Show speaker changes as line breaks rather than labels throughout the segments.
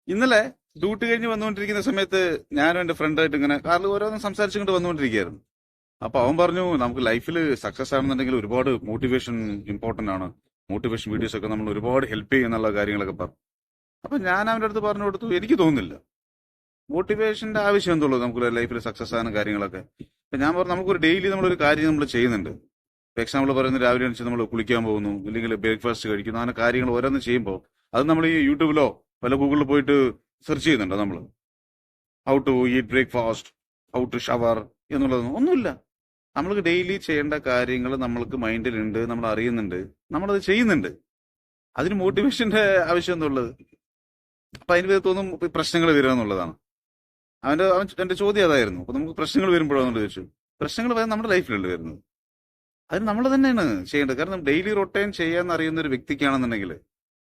ഇന്നലെ ഡ്യൂട്ടി കഴിഞ്ഞ് വന്നുകൊണ്ടിരിക്കുന്ന സമയത്ത് ഞാനും എന്റെ ഫ്രണ്ടായിട്ട് ഇങ്ങനെ കാറിൽ ഓരോന്നും സംസാരിച്ചുകൊണ്ട് വന്നുകൊണ്ടിരിക്കുകയായിരുന്നു. അപ്പൊ അവൻ പറഞ്ഞു നമുക്ക് ലൈഫിൽ സക്സസ് ആണെന്നുണ്ടെങ്കിൽ ഒരുപാട് മോട്ടിവേഷൻ ഇമ്പോർട്ടന്റ് ആണ്. മോട്ടിവേഷൻ വീഡിയോസ് ഒക്കെ നമ്മൾ ഒരുപാട് ഹെൽപ്പ് ചെയ്യും എന്നുള്ള കാര്യങ്ങളൊക്കെ പറഞ്ഞു. അപ്പൊ ഞാൻ അവന്റെ അടുത്ത് പറഞ്ഞു കൊടുത്തു, എനിക്ക് തോന്നുന്നില്ല മോട്ടിവേഷന്റെ ആവശ്യം എന്തുള്ളൂ നമുക്ക് ലൈഫിൽ സക്സസ് ആകുന്ന കാര്യങ്ങളൊക്കെ. അപ്പൊ ഞാൻ പറഞ്ഞു നമുക്കൊരു ഡെയിലി നമ്മളൊരു കാര്യം നമ്മൾ ചെയ്യുന്നുണ്ട്. എക്സാമ്പിൾ പറയുന്നത് രാവിലെ എണീച്ച് നമ്മൾ കുളിക്കാൻ പോകുന്നു, ഇല്ലെങ്കിൽ ബ്രേക്ക്ഫാസ്റ്റ് കഴിക്കുന്നു, അങ്ങനെ കാര്യങ്ങൾ ഓരോന്ന് ചെയ്യുമ്പോൾ അത് നമ്മൾ ഈ യൂട്യൂബിലോ വല്ല ഗൂഗിളിൽ പോയിട്ട് സെർച്ച് ചെയ്യുന്നുണ്ടോ നമ്മൾ? How to eat breakfast, how to shower എന്നുള്ളതൊന്നും ഒന്നുമില്ല. നമ്മൾക്ക് ഡെയിലി ചെയ്യേണ്ട കാര്യങ്ങൾ നമ്മൾക്ക് മൈൻഡിലുണ്ട്, നമ്മൾ അറിയുന്നുണ്ട്, നമ്മളത് ചെയ്യുന്നുണ്ട്. അതിന് മോട്ടിവേഷന്റെ ആവശ്യം എന്നുള്ളത്. അപ്പൊ അതിന് തോന്നും പ്രശ്നങ്ങൾ വരിക എന്നുള്ളതാണ്. എന്റെ ചോദ്യം അതായിരുന്നു. അപ്പൊ നമുക്ക് പ്രശ്നങ്ങൾ വരുമ്പോഴാണെന്ന് ചോദിച്ചു. പ്രശ്നങ്ങൾ നമ്മുടെ ലൈഫിലല്ലേ വരുന്നത്. അതിന് നമ്മൾ തന്നെയാണ് ചെയ്യേണ്ടത്. കാരണം ഡെയിലി റൊട്ടൈൻ ചെയ്യാൻ അറിയുന്ന ഒരു വ്യക്തിക്കാണെന്നുണ്ടെങ്കിൽ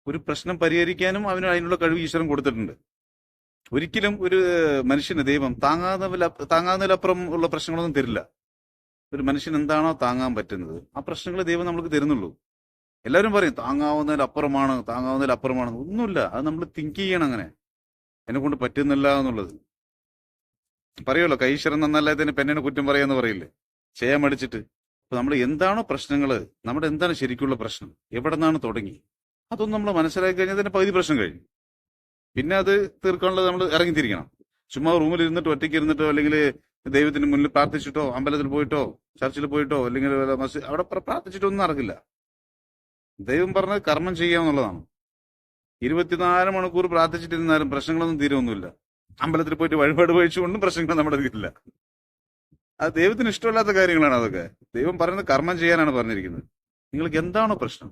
ഒരു പ്രശ്നം പരിഹരിക്കാനും അവന് അതിനുള്ള കഴിവ് ഈശ്വരൻ കൊടുത്തിട്ടുണ്ട്. ഒരിക്കലും ഒരു മനുഷ്യന് ദൈവം താങ്ങാവുന്നതിലപ്പുറം ഉള്ള പ്രശ്നങ്ങളൊന്നും തരില്ല. ഒരു മനുഷ്യൻ എന്താണോ താങ്ങാൻ പറ്റുന്നത് ആ പ്രശ്നങ്ങൾ ദൈവം നമുക്ക് തരുന്നുള്ളൂ. എല്ലാവരും പറയും താങ്ങാവുന്നതിലപ്പുറമാണ്. ഒന്നുമില്ല, അത് നമ്മൾ തിങ്ക് ചെയ്യണം. അങ്ങനെ എന്നെ കൊണ്ട് പറ്റുന്നില്ല എന്നുള്ളത് പറയുമല്ലോ. കൈശ്വരൻ നന്നല്ലാത്തതിന് പെണ്ണിനെ കുറ്റം പറയാന്ന് പറയില്ലേ, ചെയ്യാൻ മടിച്ചിട്ട്. അപ്പൊ നമ്മൾ എന്താണോ പ്രശ്നങ്ങള്, നമ്മുടെ എന്താണ് ശരിക്കുള്ള പ്രശ്നം, എവിടെ നിന്നാണ് തുടങ്ങി, അതൊന്നും നമ്മൾ മനസ്സിലാക്കി കഴിഞ്ഞാൽ തന്നെ പകുതി പ്രശ്നം കഴിഞ്ഞു. പിന്നെ അത് തീർക്കാനുള്ളത് നമ്മൾ ഇറങ്ങിത്തിരിക്കണം. ചുമ്മാ റൂമിൽ ഇരുന്നിട്ടോ ഒറ്റയ്ക്ക് ഇരുന്നിട്ടോ അല്ലെങ്കിൽ ദൈവത്തിന് മുന്നിൽ പ്രാർത്ഥിച്ചിട്ടോ അമ്പലത്തിൽ പോയിട്ടോ ചർച്ചിൽ പോയിട്ടോ അല്ലെങ്കിൽ അവിടെ പ്രാർത്ഥിച്ചിട്ടോ ഒന്നും നടക്കില്ല. ദൈവം പറഞ്ഞത് കർമ്മം ചെയ്യാന്നുള്ളതാണ്. 24 മണിക്കൂർ പ്രാർത്ഥിച്ചിട്ടിരുന്നാലും പ്രശ്നങ്ങളൊന്നും തീരൊന്നുമില്ല. അമ്പലത്തിൽ പോയിട്ട് വഴിപാട് കഴിച്ചുകൊണ്ടും പ്രശ്നങ്ങൾ നമ്മുടെ തീരില്ല. അത് ദൈവത്തിന് ഇഷ്ടമില്ലാത്ത കാര്യങ്ങളാണ് അതൊക്കെ. ദൈവം പറയുന്നത് കർമ്മം ചെയ്യാനാണ് പറഞ്ഞിരിക്കുന്നത്. നിങ്ങൾക്ക് എന്താണോ പ്രശ്നം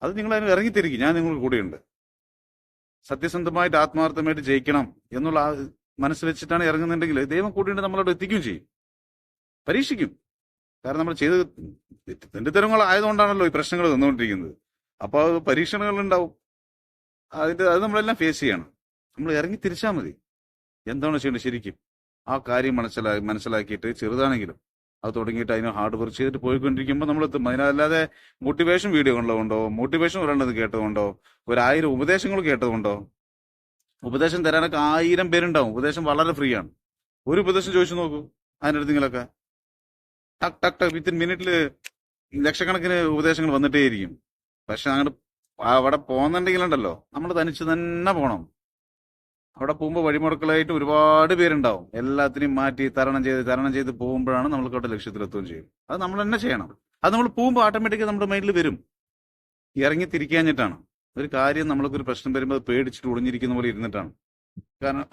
അത് നിങ്ങൾ അതിന് ഇറങ്ങിത്തിരിക്കും. ഞാൻ നിങ്ങൾക്ക് കൂടെയുണ്ട്. സത്യസന്ധമായിട്ട് ആത്മാർത്ഥമായിട്ട് ജയിക്കണം എന്നുള്ള മനസ്സ് വെച്ചിട്ടാണ് ഇറങ്ങുന്നുണ്ടെങ്കിൽ ദൈവം കൂട്ടിയിട്ട് നമ്മളോട് എത്തിക്കുകയും ചെയ്യും, പരീക്ഷിക്കും. കാരണം നമ്മൾ ചെയ്ത് തെണ്ടിത്തരങ്ങളായതുകൊണ്ടാണല്ലോ ഈ പ്രശ്നങ്ങൾ തന്നുകൊണ്ടിരിക്കുന്നത്. അപ്പൊ അത് പരീക്ഷണങ്ങൾ ഉണ്ടാവും. അത് നമ്മളെല്ലാം ഫേസ് ചെയ്യണം. നമ്മൾ ഇറങ്ങി തിരിച്ചാൽ മതി. എന്താണോ ചെയ്യേണ്ടത് ശരിക്കും ആ കാര്യം മനസ്സിലാക്കിയിട്ട് ചെറുതാണെങ്കിലും അത് തുടങ്ങിയിട്ട് അതിന് ഹാർഡ് വർക്ക് ചെയ്തിട്ട് പോയിക്കൊണ്ടിരിക്കുമ്പോൾ നമ്മൾ എത്തും. അതിനല്ലാതെ മോട്ടിവേഷൻ വീഡിയോ കണ്ടതുകൊണ്ടോ മോട്ടിവേഷൻ ഒരെണ്ണത് കേട്ടതുകൊണ്ടോ 1000 ഉപദേശങ്ങൾ കേട്ടതുകൊണ്ടോ, ഉപദേശം തരാനൊക്കെ 1000 പേരുണ്ടാവും. ഉപദേശം വളരെ ഫ്രീ ആണ്. ഒരു ഉപദേശം ചോദിച്ചു നോക്കൂ അതിനടുത്ത് നിങ്ങളൊക്കെ ടക്ക് ടക്ക് ടക്ക് വിത്തിൻ മിനിറ്റിൽ ലക്ഷക്കണക്കിന് ഉപദേശങ്ങൾ വന്നിട്ടേ ഇരിക്കും. പക്ഷെ അങ്ങോട്ട് അവിടെ പോകുന്നുണ്ടെങ്കിലുണ്ടല്ലോ നമ്മൾ തനിച്ച് തന്നെ പോകണം. അവിടെ പോകുമ്പോൾ വഴിമുടക്കളായിട്ട് ഒരുപാട് പേരുണ്ടാവും. എല്ലാത്തിനെയും മാറ്റി തരണം ചെയ്ത് പോകുമ്പോഴാണ് നമ്മൾക്ക് അവിടെ ലക്ഷ്യത്തിലെത്തുകയും ചെയ്യും. അത് നമ്മൾ തന്നെ ചെയ്യണം. അത് നമ്മൾ പോകുമ്പോൾ ഓട്ടോമാറ്റിക്കലി നമ്മുടെ മൈൻഡിൽ വരും. ഇറങ്ങി തിരിക്കാഞ്ഞിട്ടാണ്. ഒരു കാര്യം നമ്മൾക്കൊരു പ്രശ്നം വരുമ്പോൾ അത് പേടിച്ചിട്ട് ഒളിഞ്ഞിരിക്കുന്ന പോലെ ഇരുന്നിട്ടാണ്. കാരണം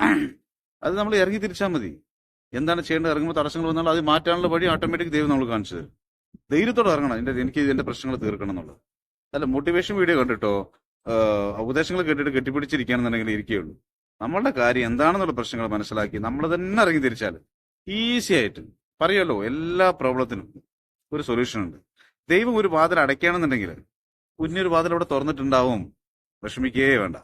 അത് നമ്മൾ ഇറങ്ങി തിരിച്ചാൽ മതി. എന്താണ് ചെയ്യേണ്ടത്, ഇറങ്ങുമ്പോൾ തടസ്സങ്ങൾ വന്നാൽ അത് മാറ്റാനുള്ള വഴി ഓട്ടോമാറ്റിക് ദൈവം നമ്മൾ കാണിച്ചു തരും. ധൈര്യത്തോടെ ഇറങ്ങണം. എനിക്ക് എന്റെ പ്രശ്നങ്ങൾ തീർക്കണം എന്നുള്ളത്. അല്ല മോട്ടിവേഷൻ വീഡിയോ കണ്ടിട്ടോ ഉപദേശങ്ങൾ കേട്ടിട്ട് കെട്ടിപ്പിടിച്ചിരിക്കുകയാണെന്നുണ്ടെങ്കിൽ ഇരിക്കുകയുള്ളൂ. നമ്മളുടെ കാര്യം എന്താണെന്നുള്ള പ്രശ്നങ്ങൾ മനസ്സിലാക്കി നമ്മൾ തന്നെ ഇറങ്ങി തിരിച്ചാൽ ഈസി ആയിട്ട് പറയുമല്ലോ, എല്ലാ പ്രോബ്ലത്തിനും ഒരു സൊല്യൂഷൻ ഉണ്ട്. ദൈവം ഒരു വാതിൽ അടയ്ക്കുകയാണെന്നുണ്ടെങ്കിൽ കുഞ്ഞൊരു വാതിൽ അവിടെ തുറന്നിട്ടുണ്ടാവും. വിഷമിക്കേ വേണ്ട.